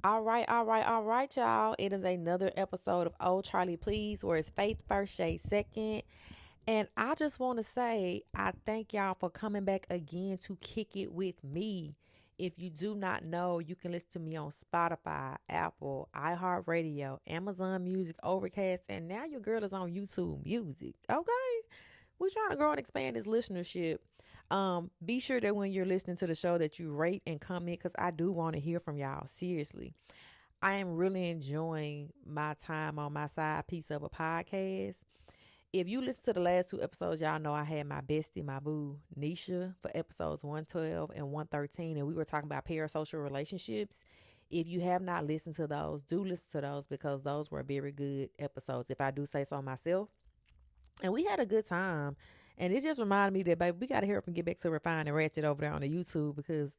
All right, y'all. It is another episode of Old Charlee Please, where it's faith first, shade second. And I just want to say, I thank y'all for coming back again to kick it with me. If you do not know, you can listen to me on Spotify, Apple, iHeartRadio, Amazon Music, Overcast, and now your girl is on YouTube Music. Okay? We're trying to grow and expand this listenership. Be sure that when you're listening to the show that you rate and comment because I do want to hear from y'all. Seriously. I am really enjoying my time on my side piece of a podcast. If you listen to the last two episodes, y'all know I had my bestie, my boo, Nisha, for episodes 112 and 113, and we were talking about parasocial relationships. If you have not listened to those, do listen to those because those were very good episodes, if I do say so myself. And we had a good time. And it just reminded me that, baby, we got to hurry up and get back to Refine and Ratchet over there on the YouTube because,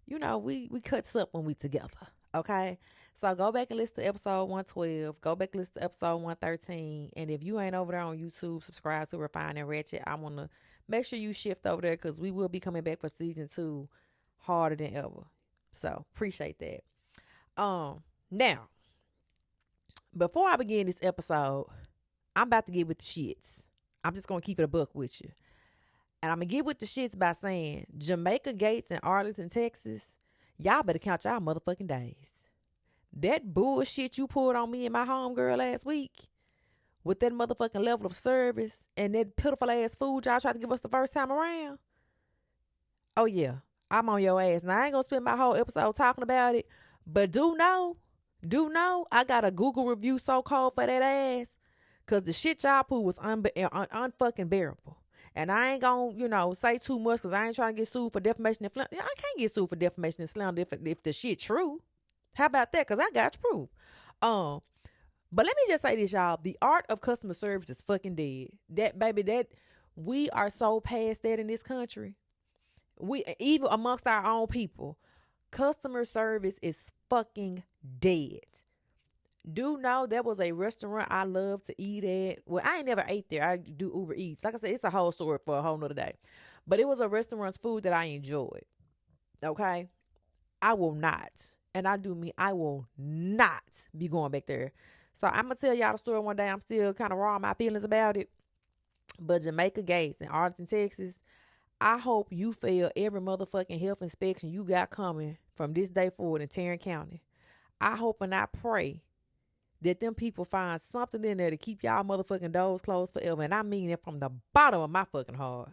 we cuts up when we together. Okay? So go back and listen to episode 112. Go back and listen to episode 113. And if you ain't over there on YouTube, subscribe to Refine and Ratchet. I want to make sure you shift over there because we will be coming back for season 2 harder than ever. So appreciate that. Now, before I begin this episode, I'm about to get with the shits. I'm just going to keep it a buck with you. And I'm going to get with the shits by saying Jamaica Gates in Arlington, Texas, y'all better count y'all motherfucking days. That bullshit you pulled on me and my homegirl last week with that motherfucking level of service and that pitiful ass food y'all tried to give us the first time around. Oh, yeah. I'm on your ass. Now, I ain't going to spend my whole episode talking about it, but do know, I got a Google review so cold for that ass. Because the shit y'all pulled was unfucking bearable. And I ain't gonna, say too much because I ain't trying to get sued for defamation and slander. I can't get sued for defamation and slander if the shit true. How about that? Because I got you proof. But let me just say this, y'all. The art of customer service is fucking dead. That we are so past that in this country. We even amongst our own people, customer service is fucking dead. Do know there was a restaurant I love to eat at. Well, I ain't never ate there. I do Uber Eats. Like I said, it's a whole story for a whole nother day. But it was a restaurant's food that I enjoyed. Okay? I will not. And I do mean I will not be going back there. So I'm going to tell y'all the story one day. I'm still kind of raw in my feelings about it. But Jamaica Gates in Arlington, Texas, I hope you fail every motherfucking health inspection you got coming from this day forward in Tarrant County. I hope and I pray that them people find something in there to keep y'all motherfucking doors closed forever. And I mean it from the bottom of my fucking heart.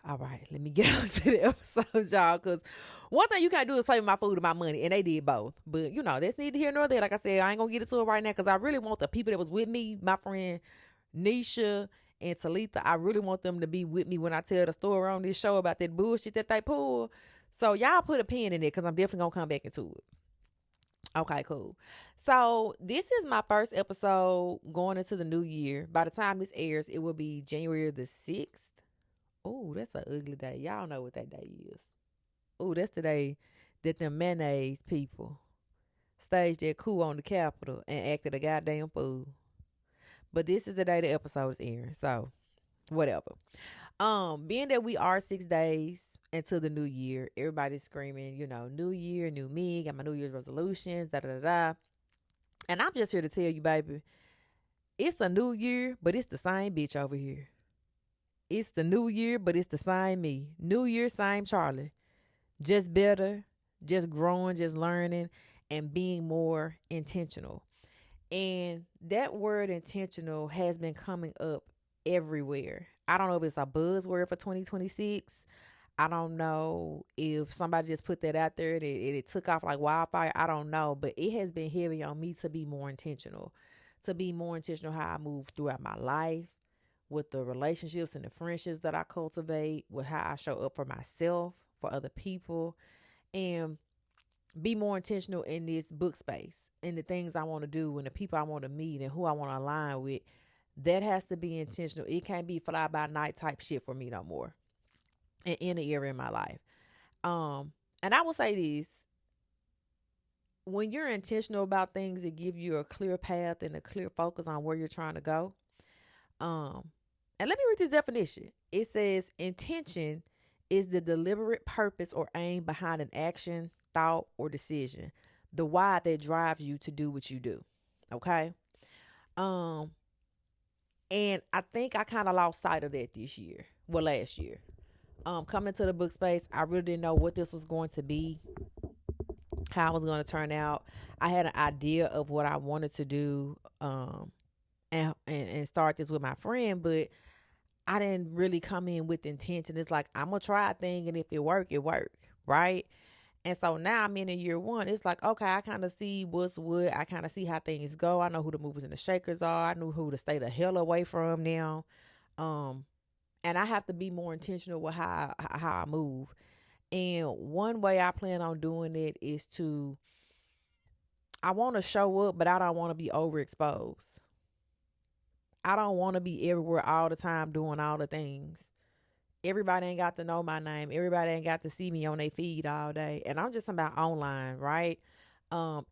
All right, let me get on to the episode, y'all. Because one thing you can't do is play with my food and my money. And they did both. But, that's neither here nor there. Like I said, I ain't going to get into it right now because I really want the people that was with me, my friend Nisha and Talitha, I really want them to be with me when I tell the story on this show about that bullshit that they pulled. So y'all put a pin in it because I'm definitely going to come back into it. Okay, cool. So this is my first episode going into the new year. By the time this airs, it will be January the 6th. Oh, that's an ugly day. Y'all know what that day is. Oh, that's the day that the mayonnaise people staged their coup on the Capitol and acted a goddamn fool. But this is the day the episode is airing. So, whatever. Being that we are 6 days into the new year, everybody's screaming, new year, new me, got my New Year's resolutions, da da da da. And I'm just here to tell you, baby, it's a new year, but it's the same bitch over here. It's the new year, but it's the same me. New year, same Charlee. Just better, just growing, just learning, and being more intentional. And that word intentional has been coming up everywhere. I don't know if it's a buzzword for 2026. I don't know if somebody just put that out there and it took off like wildfire. I don't know. But it has been heavy on me to be more intentional. To be more intentional how I move throughout my life, with the relationships and the friendships that I cultivate, with how I show up for myself, for other people, and be more intentional in this book space and the things I want to do and the people I want to meet and who I want to align with. That has to be intentional. It can't be fly by night type shit for me no more in any area in my life. And I will say this. When you're intentional about things, it gives you a clear path and a clear focus on where you're trying to go. And let me read this definition. It says intention is the deliberate purpose or aim behind an action, thought, or decision. The why that drives you to do what you do. Okay. Um, and I think I kind of lost sight of that this year. Well, last year. Coming to the book space, I really didn't know what this was going to be, how it was going to turn out. I had an idea of what I wanted to do, and start this with my friend, but I didn't really come in with intention. It's like, I'm gonna try a thing, and if it work, it work, right? And so now I'm in a year one. It's like, okay, I kind of see what's what. I kind of see how things go. I know who the movers and the shakers are. I knew who to stay the hell away from now. Um, and I have to be more intentional with how I move. And one way I plan on doing it is I want to show up, but I don't want to be overexposed. I don't want to be everywhere all the time doing all the things. Everybody ain't got to know my name. Everybody ain't got to see me on their feed all day. And I'm just talking about online, right?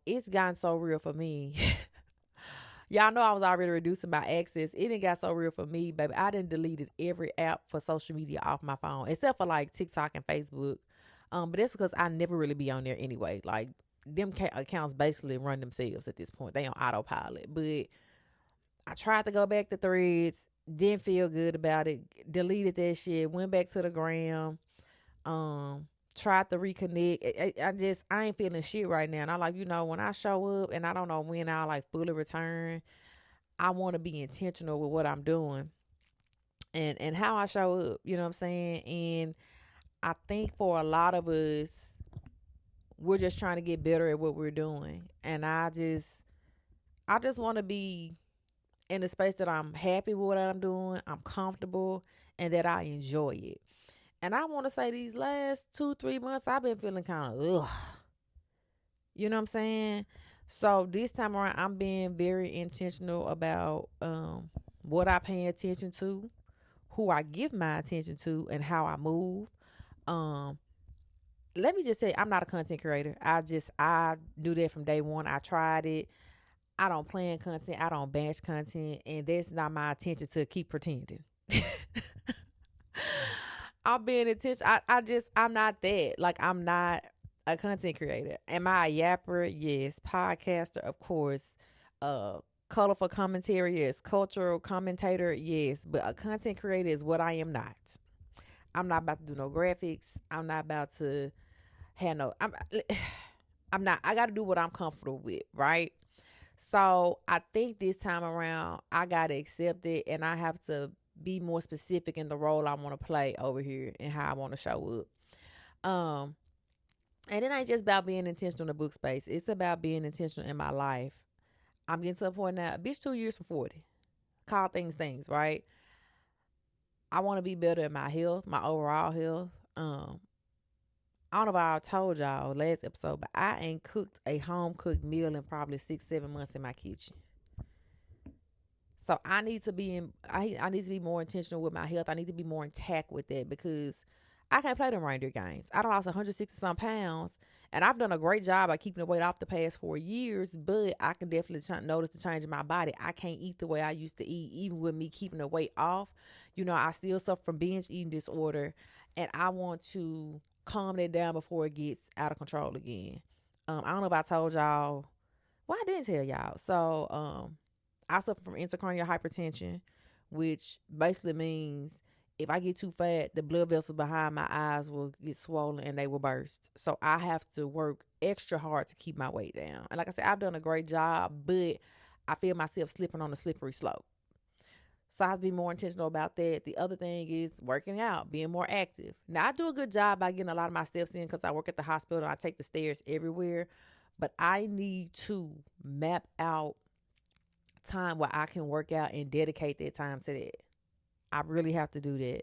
It's gotten so real for me. Y'all know I was already reducing my access. It didn't got so real for me, baby. I done deleted every app for social media off my phone, except for like TikTok and Facebook. But that's because I never really be on there anyway. Like, them accounts basically run themselves at this point. They on autopilot. But I tried to go back to Threads, didn't feel good about it, deleted that shit, went back to the gram, tried to reconnect. I ain't feeling shit right now. And I like, when I show up and I don't know when I'll like fully return, I want to be intentional with what I'm doing and how I show up, you know what I'm saying? And I think for a lot of us, we're just trying to get better at what we're doing. And I just want to be in a space that I'm happy with what I'm doing, I'm comfortable, and that I enjoy it. And I want to say these last 2-3 months, I've been feeling kind of ugh. You know what I'm saying? So this time around, I'm being very intentional about what I pay attention to, who I give my attention to, and how I move. Let me just say, I'm not a content creator. I knew that from day one. I tried it. I don't plan content. I don't batch content. And that's not my intention to keep pretending. I'm being intentional. I'm not that. Like, I'm not a content creator. Am I a yapper? Yes. Podcaster, of course. Colorful commentary, yes. Cultural commentator, yes. But a content creator is what I am not. I'm not about to do no graphics. I'm not about to have no. I'm not. I got to do what I'm comfortable with, right? So I think this time around, I got to accept it, and I have to be more specific in the role I want to play over here and how I want to show up. And it ain't just about being intentional in the book space. It's about being intentional in my life. I'm getting to a point now, bitch, 2 years from 40. Call things, right? I want to be better in my health, my overall health. I don't know if I told y'all last episode, but I ain't cooked a home cooked meal in probably 6-7 months in my kitchen. So I need to be I need to be more intentional with my health. I need to be more intact with that because I can't play them reindeer games. I done lost 160 some pounds, and I've done a great job at keeping the weight off the past 4 years, but I can definitely notice the change in my body. I can't eat the way I used to eat, even with me keeping the weight off. I still suffer from binge eating disorder, and I want to calm that down before it gets out of control again. I don't know if I told y'all. Well, I didn't tell y'all. So, I suffer from intracranial hypertension, which basically means if I get too fat, the blood vessels behind my eyes will get swollen and they will burst. So I have to work extra hard to keep my weight down. And like I said, I've done a great job, but I feel myself slipping on a slippery slope. So I have to be more intentional about that. The other thing is working out, being more active. Now, I do a good job by getting a lot of my steps in because I work at the hospital and I take the stairs everywhere. But I need to map out time where I can work out and dedicate that time to that. I really have to do that.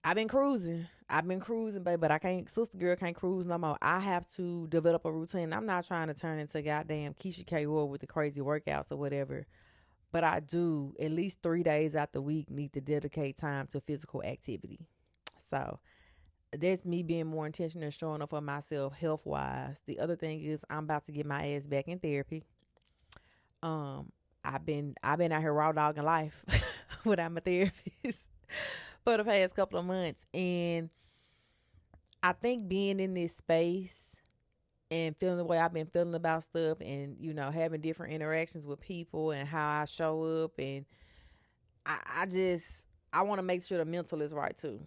I've been cruising, baby, but I can't. Sister girl can't cruise no more. I have to develop a routine. I'm not trying to turn into goddamn Keisha K. Ward with the crazy workouts or whatever. But I do at least 3 days out the week need to dedicate time to physical activity. So that's me being more intentional and showing up for myself health wise. The other thing is I'm about to get my ass back in therapy. I've been out here raw dogging life without my therapist for the past couple of months, and I think being in this space and feeling the way I've been feeling about stuff, and having different interactions with people and how I show up, and I want to make sure the mental is right too.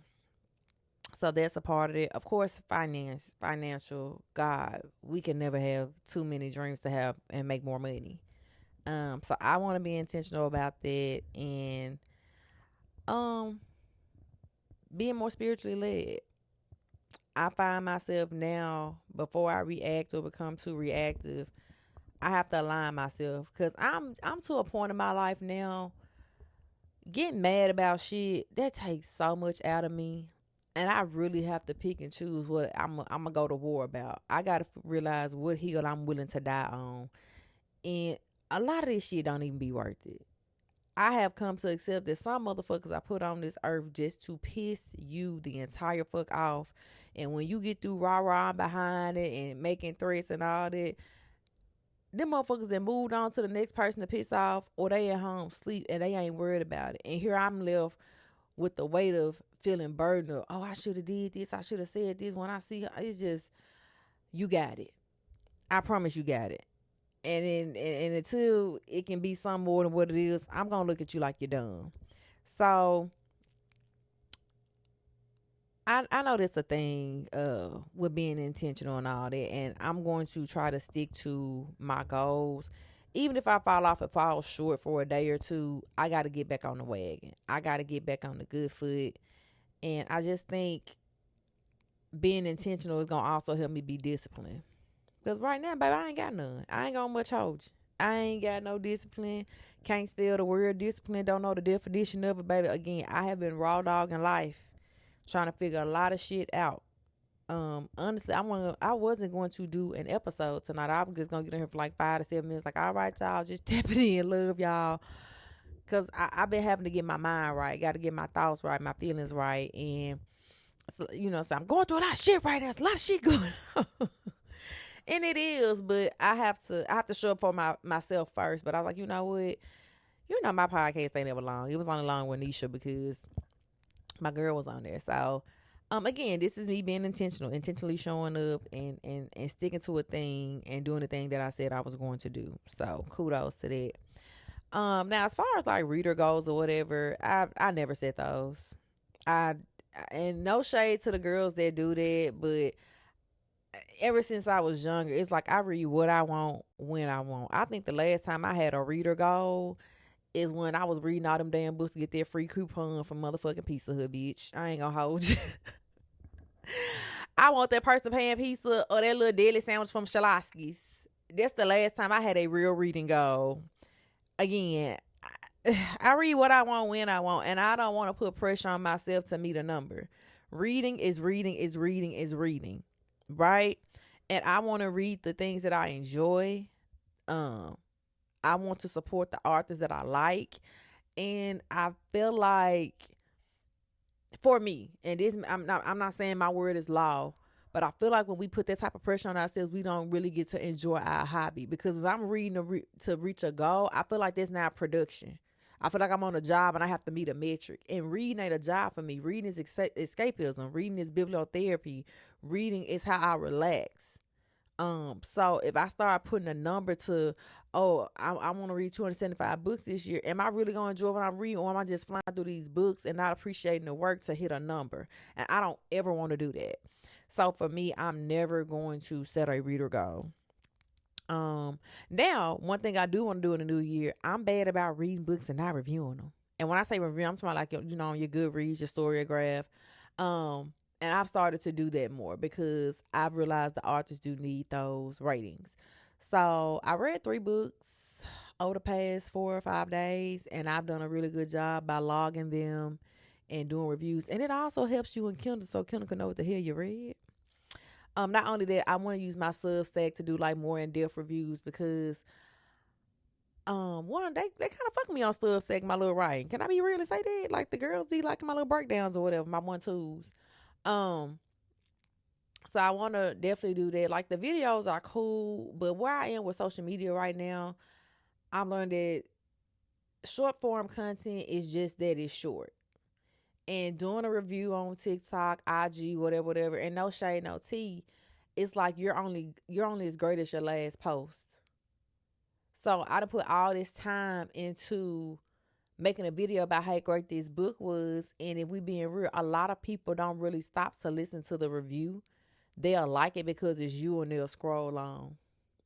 So that's a part of it. Of course, financial. God, we can never have too many dreams to have and make more money. So I want to be intentional about that, and um, being more spiritually led. I find myself now, before I react or become too reactive, I have to align myself, because I'm to a point in my life now. Getting mad about shit, that takes so much out of me. And I really have to pick and choose what I'm going to go to war about. I got to realize what hill I'm willing to die on. And a lot of this shit don't even be worth it. I have come to accept that some motherfuckers I put on this earth just to piss you the entire fuck off. And when you get through rah-rah behind it and making threats and all that, them motherfuckers that moved on to the next person to piss off, or they at home sleep and they ain't worried about it. And here I'm left with the weight of feeling burdened of, oh, I should have did this, I should have said this. When I see her, it's just, you got it. I promise you got it. And until it can be some more than what it is, I'm gonna look at you like you're dumb. So I know that's a thing with being intentional and all that, and I'm going to try to stick to my goals. Even if I fall off and fall short for a day or two, I got to get back on the wagon. I got to get back on the good foot. And I just think being intentional is going to also help me be disciplined. Because right now, baby, I ain't got none. I ain't gonna much hold you. I ain't got no discipline. Can't spell the word discipline. Don't know the definition of it, baby. Again, I have been raw dogging life, trying to figure a lot of shit out. Honestly, I wasn't going to do an episode tonight. I was just gonna get in here for like 5 to 7 minutes. Like, all right, y'all, just tap it in, love y'all. Cause I've been having to get my mind right. Got to get my thoughts right, my feelings right, and so, so I'm going through a lot of shit right now. There's a lot of shit going on. And it is, but I have to show up for myself first. But I was like, you know what? My podcast ain't ever long. It was only long with Nisha because my girl was on there. So, again, this is me being intentionally showing up and sticking to a thing and doing the thing that I said I was going to do. So, kudos to that. Now as far as like reader goals or whatever, I never set those. And no shade to the girls that do that, but ever since I was younger, it's like I read what I want when I want. I think the last time I had a reader goal is when I was reading all them damn books to get that free coupon from motherfucking Pizza Hut, bitch. I ain't gonna hold you. I want that person paying pizza or that little daily sandwich from Shalosky's. That's the last time I had a real reading goal. Again, I read what I want when I want, and I don't want to put pressure on myself to meet a number. Reading is reading is reading is reading. Right? And I want to read the things that I enjoy. I want to support the authors that I like. And I feel like, for me, and this, I'm not saying my word is law, but I feel like when we put that type of pressure on ourselves, we don't really get to enjoy our hobby. Because as I'm reading to reach a goal, I feel like that's not production. I feel like I'm on a job and I have to meet a metric. And reading ain't a job for me. Reading is escapism. Reading is bibliotherapy. Reading is how I relax. So if I start putting a number to, I want to read 275 books this year, am I really going to enjoy what I'm reading, or am I just flying through these books and not appreciating the work to hit a number? And I don't ever want to do that. So for me, I'm never going to set a reader goal. Now, one thing I do want to do in the new year, I'm bad about reading books and not reviewing them. And when I say review, I'm talking about like, on your Goodreads, your Storygraph. And I've started to do that more because I've realized the authors do need those ratings. So I read 3 books over the past 4 or 5 days, and I've done a really good job by logging them and doing reviews. And it also helps you in Kindle, so Kindle can know what the hell you read. Not only that, I want to use my Substack to do like more in-depth reviews because one, they kind of fuck me on Substack, my little writing. Can I be real and say that? Like the girls be liking my little breakdowns or whatever, my 1-2s. So I want to definitely do that. Like the videos are cool, but where I am with social media right now, I've learned that short form content is just that it's short. And doing a review on TikTok, IG, whatever, whatever, and no shade, no tea, it's like you're only as great as your last post. So I done put all this time into making a video about how great this book was. And if we being real, a lot of people don't really stop to listen to the review. They'll like it because it's you and they'll scroll on.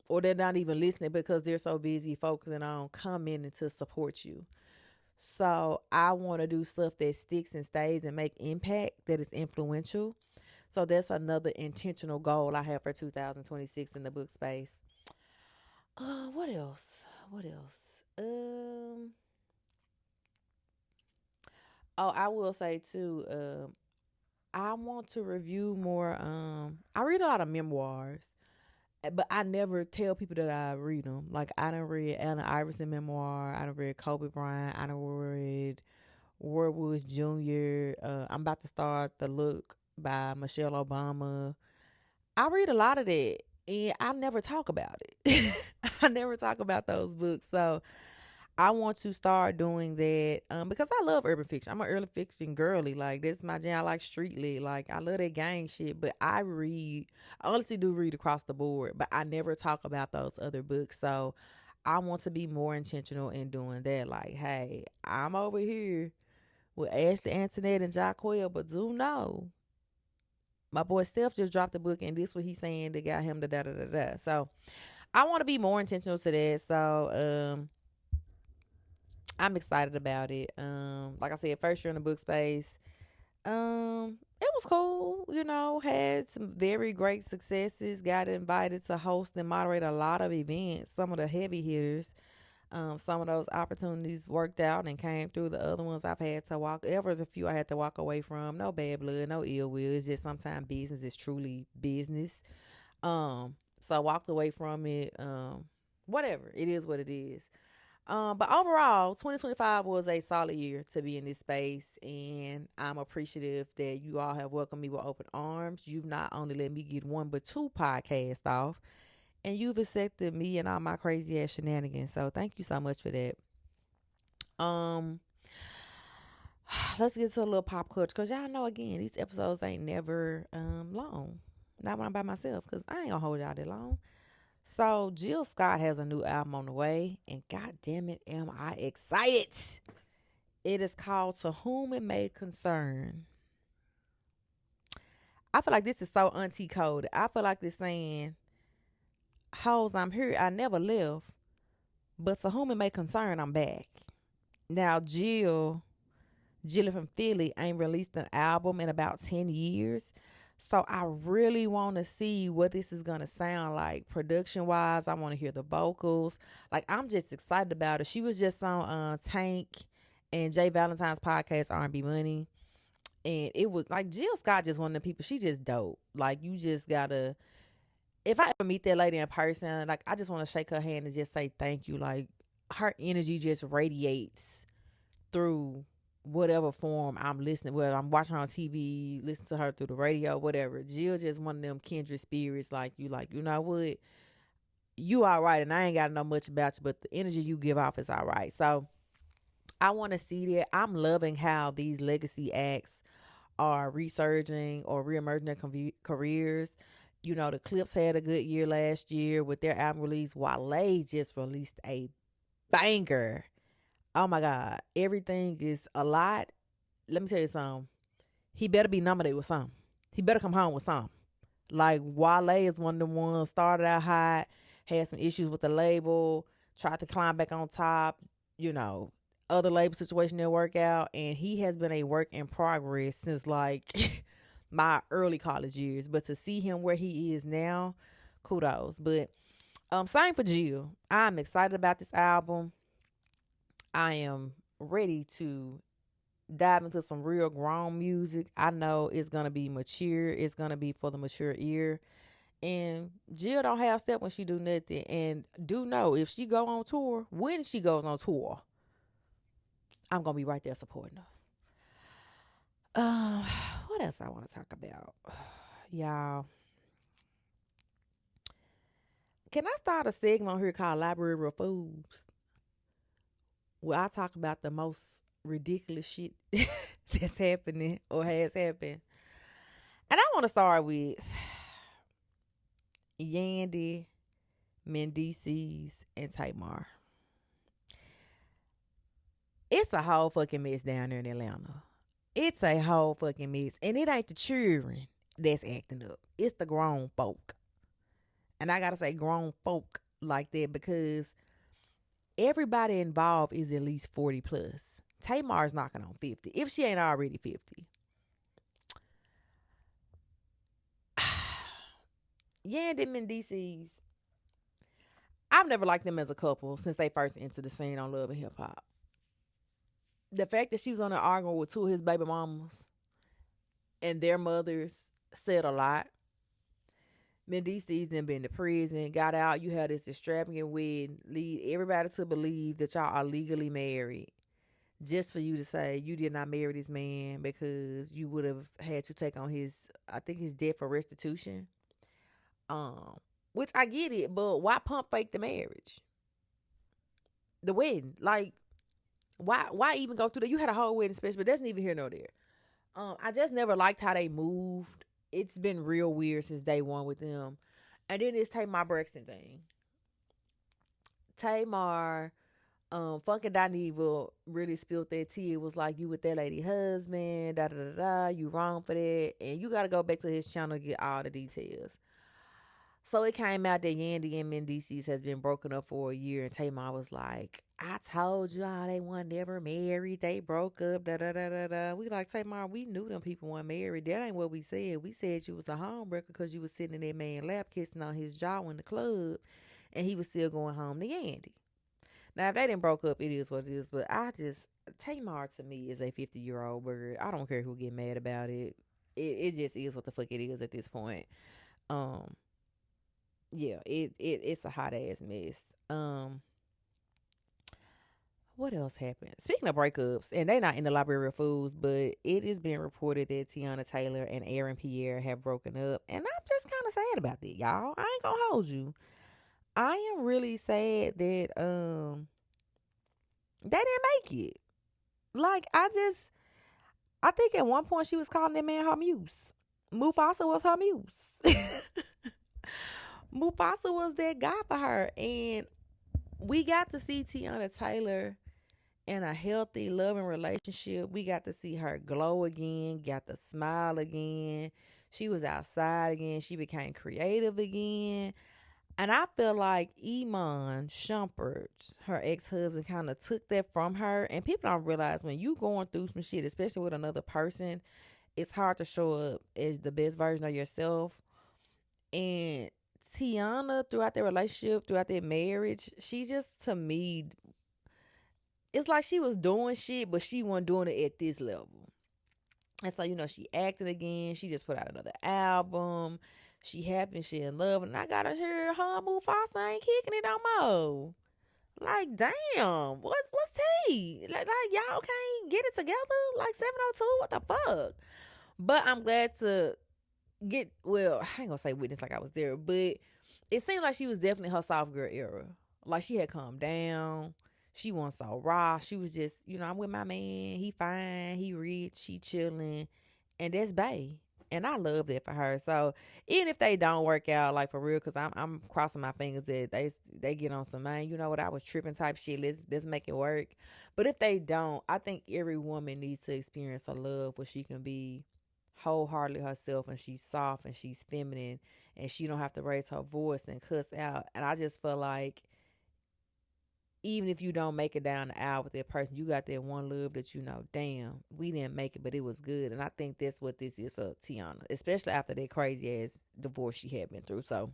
Or they're not even listening because they're so busy focusing on commenting to support you. So I want to do stuff that sticks and stays and make impact that is influential. So that's another intentional goal I have for 2026 in the book space. What else? What else? Oh, I will say too. I want to review more. I read a lot of memoirs, but I never tell people that I read them. Like I done read Allen Iverson memoir. I done read Kobe Bryant. I done read Ward Woods Jr. I'm about to start The Look by Michelle Obama. I read a lot of that, and I never talk about it. I never talk about those books. So I want to start doing that because I love urban fiction. I'm an urban fiction girly. Like, that's my jam. I like street lit. Like, I love that gang shit. But I honestly do read across the board, but I never talk about those other books. So I want to be more intentional in doing that. Like, hey, I'm over here with Ashley Antoinette and Jacquel, but do know my boy Steph just dropped the book, and this what he's saying that got him da da da da. So I want to be more intentional to that. So I'm excited about it. Like I said, first year in the book space. It was cool, had some very great successes, got invited to host and moderate a lot of events, some of the heavy hitters. Some of those opportunities worked out and came through. The other ones I've had to walk. There was a few I had to walk away from. No bad blood, no ill will. It's just sometimes business is truly business. So I walked away from it. Whatever. It is what it is. But overall, 2025 was a solid year to be in this space, and I'm appreciative that you all have welcomed me with open arms. You've not only let me get one but two podcasts off, and you've accepted me and all my crazy ass shenanigans. So thank you so much for that. Let's get to a little pop culture, because y'all know, again, these episodes ain't never long. Not when I'm by myself, because I ain't gonna hold y'all that long. So Jill Scott has a new album on the way, and god damn it, am I excited. It is called To Whom It May Concern. I feel like this is so auntie coded. I feel like this saying, hoes, I'm here, I never left, but to whom it may concern, I'm back. Now Jill from Philly ain't released an album in about 10 years. So I really want to see what this is going to sound like production wise. I want to hear the vocals. Like, I'm just excited about it. She was just on Tank and Jay Valentine's podcast, R&B Money. And it was like, Jill Scott just one of the people. She just dope. Like, you just got to, if I ever meet that lady in person, like, I just want to shake her hand and just say thank you. Like, her energy just radiates through whatever form I'm listening, whether I'm watching her on TV, listen to her through the radio, whatever. Jill just one of them kindred spirits. Like, you know what? You all right, and I ain't got to know much about you, but the energy you give off is all right. So I want to see that. I'm loving how these legacy acts are resurging or reemerging their careers. The Clipse had a good year last year with their album release. Wale just released a banger. Oh my God. Everything is a lot. Let me tell you something. He better be nominated with something. He better come home with something. Like, Wale is one of the ones, started out hot, had some issues with the label, tried to climb back on top, other label situation didn't work out. And he has been a work in progress since like my early college years. But to see him where he is now, kudos. But same for Jill. I'm excited about this album. I am ready to dive into some real grown music. I know it's going to be mature. It's going to be for the mature ear. And Jill don't have step when she do nothing. And do know, if she go on tour, when she goes on tour, I'm going to be right there supporting her. What else I want to talk about? Y'all. Can I start a segment on here called Library of Fools? Where I talk about the most ridiculous shit that's happening or has happened. And I want to start with Yandy, Mendices, and Tamar. It's a whole fucking mess down there in Atlanta. It's a whole fucking mess. And it ain't the children that's acting up. It's the grown folk. And I gotta say grown folk like that because everybody involved is at least 40 plus. Tamar's knocking on 50. If she ain't already 50. Yandy and DC's. I've never liked them as a couple since they first entered the scene on Love and Hip Hop. The fact that she was on there arguing with two of his baby mamas and their mothers said a lot. Mendices then been to prison, got out. You had this extravagant wedding, lead everybody to believe that y'all are legally married, just for you to say you did not marry this man because you would have had to take on his debt for restitution. Which I get it, but why pump fake the marriage, the wedding? Like, why even go through that? You had a whole wedding special, but that's neither here nor there. I just never liked how they moved. It's been real weird since day one with them. And then it's Tamar Braxton thing. Tamar, Funky Dineville really spilled that tea. It was like, you with that lady husband, da da da da, you wrong for that. And you gotta go back to his channel to get all the details. So it came out that Yandy and Mendices has been broken up for a year, and Tamar was like, I told y'all they weren't never married. They broke up, da da da da da. We like, Tamar, we knew them people weren't married. That ain't what we said. We said you was a homebreaker because you was sitting in that man's lap kissing on his jaw in the club, and he was still going home to Yandy. Now, if they didn't broke up, it is what it is. But Tamar to me is a 50-year-old bird. I don't care who get mad about it. It just is what the fuck it is at this point. Yeah, it's a hot ass mess. What else happened? Speaking of breakups, and they not in the Library of Fools, but it is being reported that Tiana Taylor and Aaron Pierre have broken up, and I'm just kind of sad about that, y'all. I ain't gonna hold you. I am really sad that they didn't make it. Like, I think at one point she was calling that man her muse. Mufasa was her muse. Mufasa was that guy for her, and we got to see Tiana Taylor in a healthy, loving relationship. We got to see her glow again, got to smile again. She was outside again. She became creative again. And I feel like Iman Shumpert, her ex-husband, kind of took that from her. And people don't realize when you going through some shit, especially with another person, it's hard to show up as the best version of yourself. And Tiana, throughout their relationship, throughout their marriage, she just, to me, it's like she was doing shit, but she wasn't doing it at this level. And so, she acting again. She just put out another album. She happy, she in love. And I gotta hear her Mufasa ain't kicking it no more. Like, damn, what's tea? Like y'all can't get it together? Like 702, what the fuck? But I'm glad to I ain't gonna say witness like I was there, but it seemed like she was definitely her soft girl era. Like, she had calmed down. She wasn't so raw. She was just, I'm with my man. He fine. He rich. She chilling. And that's bae. And I love that for her. So even if they don't work out, like, for real, because I'm crossing my fingers that they get on some, man, you know what, I was tripping type shit. Let's make it work. But if they don't, I think every woman needs to experience a love where she can be wholeheartedly herself, and she's soft and she's feminine, and she don't have to raise her voice and cuss out. And I just feel like even if you don't make it down the aisle with that person, you got that one love that damn, we didn't make it, but it was good. And I think that's what this is for Tiana, especially after that crazy ass divorce she had been through. So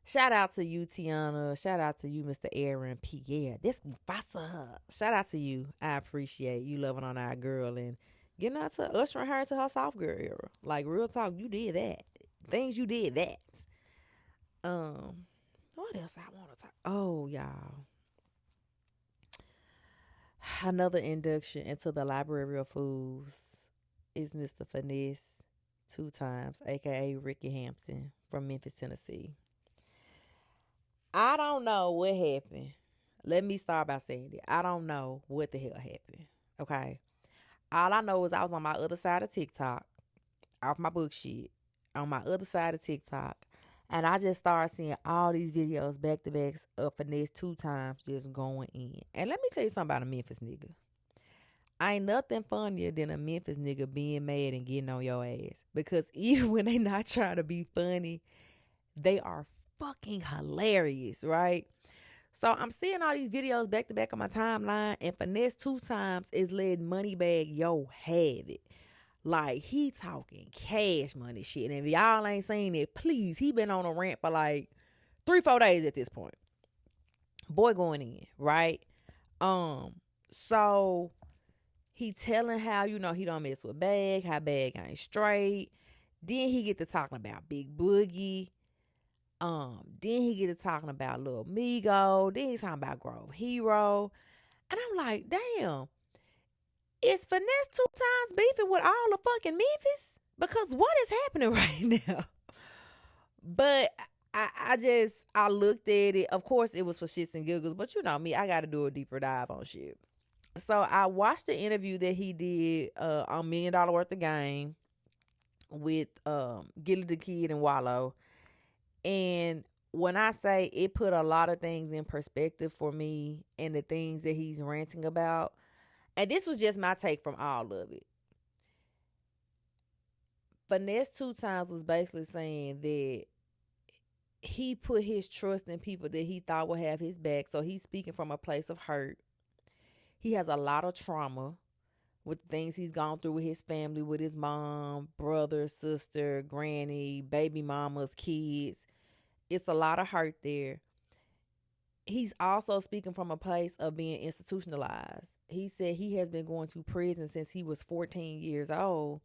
shout out to you, Tiana. Shout out to you, Mr. Aaron Pierre. This Mufasa. Shout out to you. I appreciate you loving on our girl and getting her to ushering her to her soft girl era. Like, real talk, you did that. Things you did that. What else I want to talk? Oh, y'all. Another induction into the Library of Fools is Mr. Finesse 2 times, aka Ricky Hampton from Memphis, Tennessee. I don't know what happened. Let me start by saying that. I don't know what the hell happened. Okay. All I know is I was on my other side of TikTok, off my book shit, on my other side of TikTok. And I just started seeing all these videos back to backs of Finesse 2 times just going in. And let me tell you something about a Memphis nigga. Ain't nothing funnier than a Memphis nigga being mad and getting on your ass. Because even when they not trying to be funny, they are fucking hilarious, right? So I'm seeing all these videos back to back on my timeline, and Finesse 2 times is letting Moneybag Yo have it. Like, he talking cash money shit. And if y'all ain't seen it, please, he been on a rant for like 3-4 days at this point. Boy going in, right? So he telling how, he don't mess with Bag, how Bag ain't straight. Then he get to talking about Big Boogie. Then he get to talking about Lil Migo. Then he's talking about Grove Hero. And I'm like, damn, is Finesse 2 times beefing with all the fucking Memphis? Because what is happening right now? But I looked at it. Of course, it was for shits and giggles. But you know me, I got to do a deeper dive on shit. So I watched the interview that he did on $1 Million Worth of Game with Gilly the Kid and Wallow. And when I say it put a lot of things in perspective for me and the things that he's ranting about, and this was just my take from all of it. Finesse 2 times was basically saying that he put his trust in people that he thought would have his back. So he's speaking from a place of hurt. He has a lot of trauma with the things he's gone through with his family, with his mom, brother, sister, granny, baby mamas, kids. It's a lot of hurt there. He's also speaking from a place of being institutionalized. He said he has been going to prison since he was 14 years old.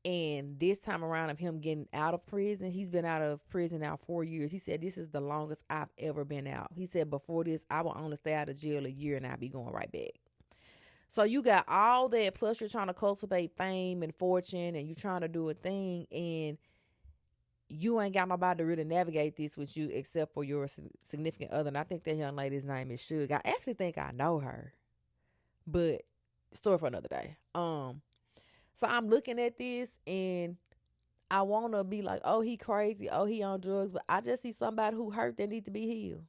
And this time around of him getting out of prison, he's been out of prison now 4 years. He said, this is the longest I've ever been out. He said, before this, I will only stay out of jail a year and I'll be going right back. So you got all that, plus you're trying to cultivate fame and fortune, and you're trying to do a thing, and you ain't got nobody to really navigate this with you except for your significant other. And I think that young lady's name is Suge. I actually think I know her, but story for another day. So I'm looking at this and I want to be like, oh, he crazy. Oh, he on drugs. But I just see somebody who hurt that need to be healed.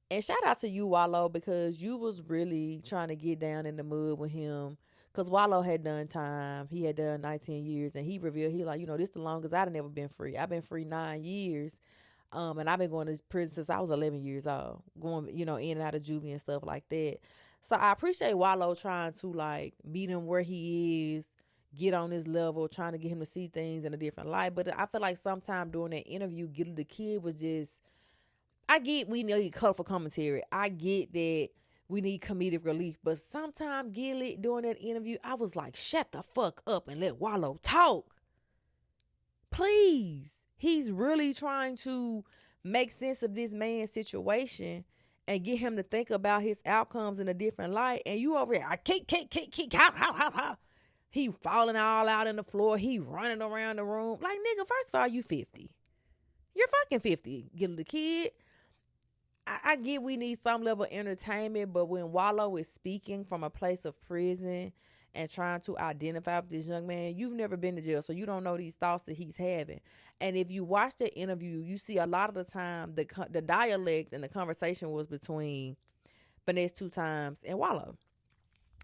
And shout out to you, Wallow, because you was really trying to get down in the mud with him. Because Wallow had done time. He had done 19 years. And he revealed, he like, this the longest I've never been free. I've been free 9 years. And I've been going to prison since I was 11 years old. Going, in and out of juvie and stuff like that. So I appreciate Wallow trying to, like, meet him where he is, get on his level, trying to get him to see things in a different light. But I feel like sometime during that interview, Gilly the Kid was just, I get we need colorful commentary. I get that we need comedic relief. But sometimes Gilly, during that interview, I was like, shut the fuck up and let Wallow talk. Please. He's really trying to make sense of this man's situation and get him to think about his outcomes in a different light. And you over here, I kick, how. He falling all out in the floor. He running around the room. Like, nigga, first of all, you 50. You're fucking 50. Get the kid. I get we need some level of entertainment, but when Wallow is speaking from a place of prison and trying to identify with this young man, you've never been to jail, so you don't know these thoughts that he's having. And if you watch the interview, you see a lot of the time the dialect and the conversation was between Finesse 2 times and Wallow.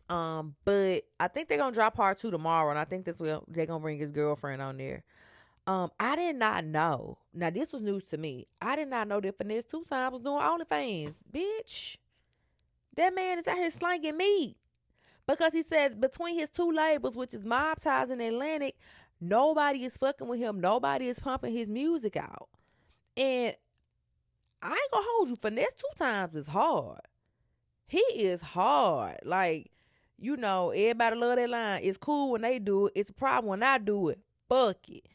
But I think they're gonna drop part 2 tomorrow, and I think that's where they're gonna bring his girlfriend on there. I did not know. Now, this was news to me. I did not know that Finesse 2 times was doing OnlyFans. Bitch, that man is out here slanging meat. Because he said between his 2 labels, which is Mob Ties and Atlantic, nobody is fucking with him. Nobody is pumping his music out. And I ain't gonna hold you. Finesse 2 times is hard. He is hard. Like, everybody love that line. It's cool when they do it. It's a problem when I do it. Fuck it.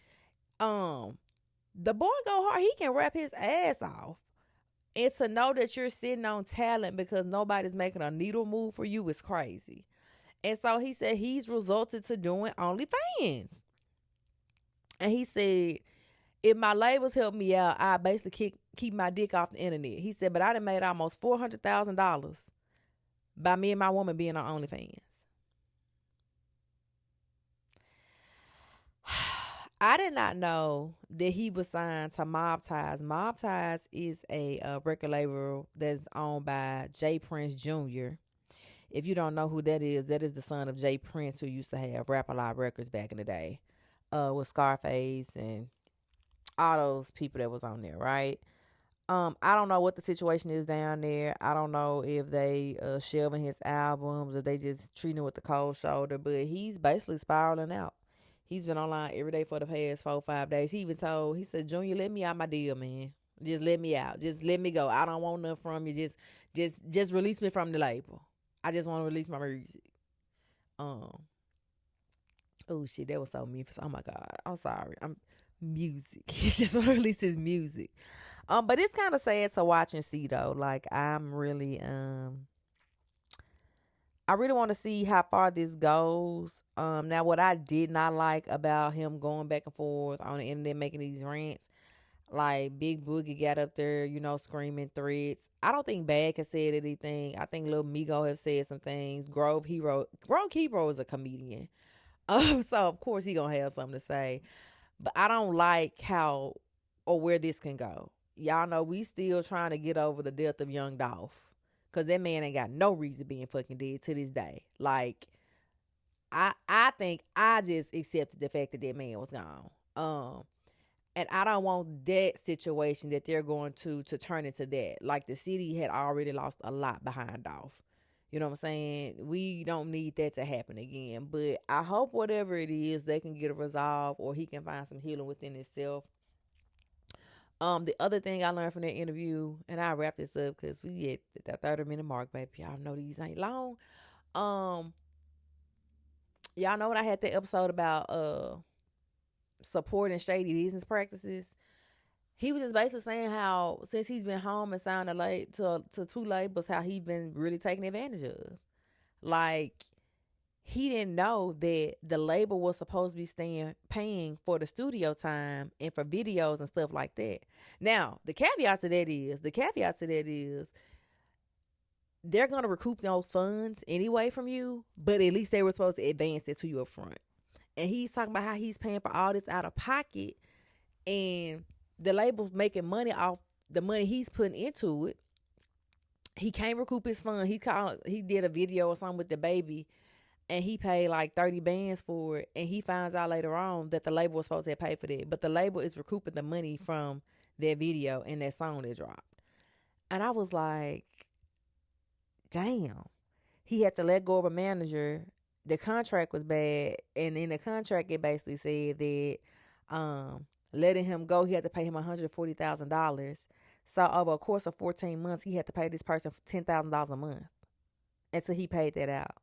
The boy go hard. He can rap his ass off. And to know that you're sitting on talent because nobody's making a needle move for you is crazy. And so he said he's resulted to doing OnlyFans. And he said, if my labels help me out, I basically keep my dick off the internet. He said, but I done made almost $400,000 by me and my woman being on OnlyFans. I did not know that he was signed to Mob Ties. Mob Ties is a record label that's owned by Jay Prince Jr. If you don't know who that is the son of Jay Prince, who used to have Rap A Lot Records back in the day, with Scarface and all those people that was on there, right? I don't know what the situation is down there. I don't know if they shelving his albums or they just treating him with the cold shoulder, but he's basically spiraling out. He's been online every day for the past 4 or 5 days. He said, Junior, let me out my deal, man. Just let me out. Just let me go. I don't want nothing from you. Just release me from the label. I just want to release my music. Oh shit, that was so Memphis. Oh my God. I'm sorry. I'm music. He just want to release his music. But it's kind of sad to watch and see though. Like I'm really I really want to see how far this goes. Now what I did not like about him going back and forth on the internet making these rants, like Big Boogie got up there, screaming threats. I don't think Bag has said anything. I think Lil Migo have said some things. Grove Hero is a comedian. So of course he gonna have something to say. But I don't like how or where this can go. Y'all know we still trying to get over the death of Young Dolph. Cause that man ain't got no reason being fucking dead to this day. Like, I think I just accepted the fact that that man was gone. And I don't want that situation that they're going to turn into that. Like the city had already lost a lot behind Dolph. You know what I'm saying? We don't need that to happen again. But I hope whatever it is, they can get a resolve or he can find some healing within himself. The other thing I learned from that interview, and I'll wrap this up because we at that 30-minute mark, baby. Y'all know these ain't long. Y'all know when I had the episode about supporting shady business practices, he was just basically saying how since he's been home and signed to two labels, how he been really taken advantage of. Like, he didn't know that the label was supposed to be paying for the studio time and for videos and stuff like that. Now, the caveat to that is they're going to recoup those funds anyway from you, but at least they were supposed to advance it to you up front. And he's talking about how he's paying for all this out of pocket and the label's making money off the money he's putting into it. He can't recoup his fund. He did a video or something with the baby and he paid like 30 bands for it. And he finds out later on that the label was supposed to pay for that. But the label is recouping the money from that video and that song that dropped. And I was like, damn. He had to let go of a manager. The contract was bad. And in the contract, it basically said that letting him go, he had to pay him $140,000. So over a course of 14 months, he had to pay this person $10,000 a month until he paid that out.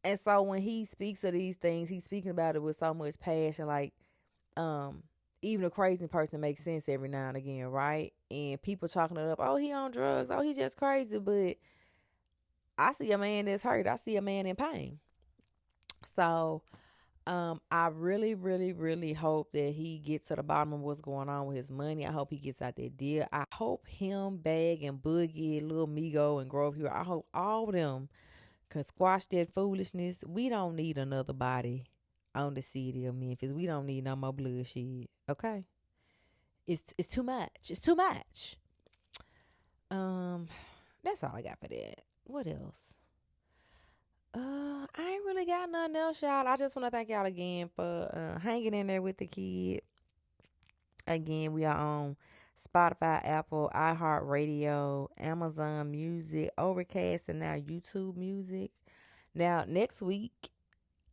And so when he speaks of these things, he's speaking about it with so much passion. Like, even a crazy person makes sense every now and again, right? And people chalking it up, oh, he on drugs. Oh, he just crazy. But I see a man that's hurt. I see a man in pain. So I really, really, really hope that he gets to the bottom of what's going on with his money. I hope he gets out that deal. I hope him, Bag, and Boogie, Lil Migo, and Grove Hero, I hope all of them can squash that foolishness. We don't need another body on the city of Memphis. We don't need no more bloodshed. Okay? It's too much. It's too much. That's all I got for that. What else? I ain't really got nothing else, y'all. I just want to thank y'all again for hanging in there with the kid. Again, we are on Spotify, Apple, iHeartRadio, Amazon Music, Overcast, and now YouTube Music. Now, next week,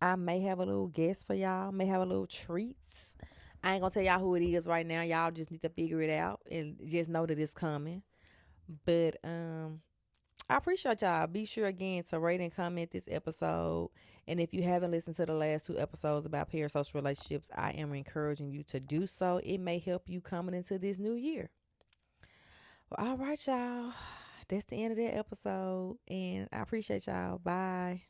I may have a little guest for y'all. May have a little treats. I ain't gonna tell y'all who it is right now. Y'all just need to figure it out and just know that it's coming. But I appreciate y'all. Be sure again to rate and comment this episode. And if you haven't listened to the last 2 episodes about parasocial relationships, I am encouraging you to do so. It may help you coming into this new year. Well, all right, y'all. That's the end of that episode. And I appreciate y'all. Bye.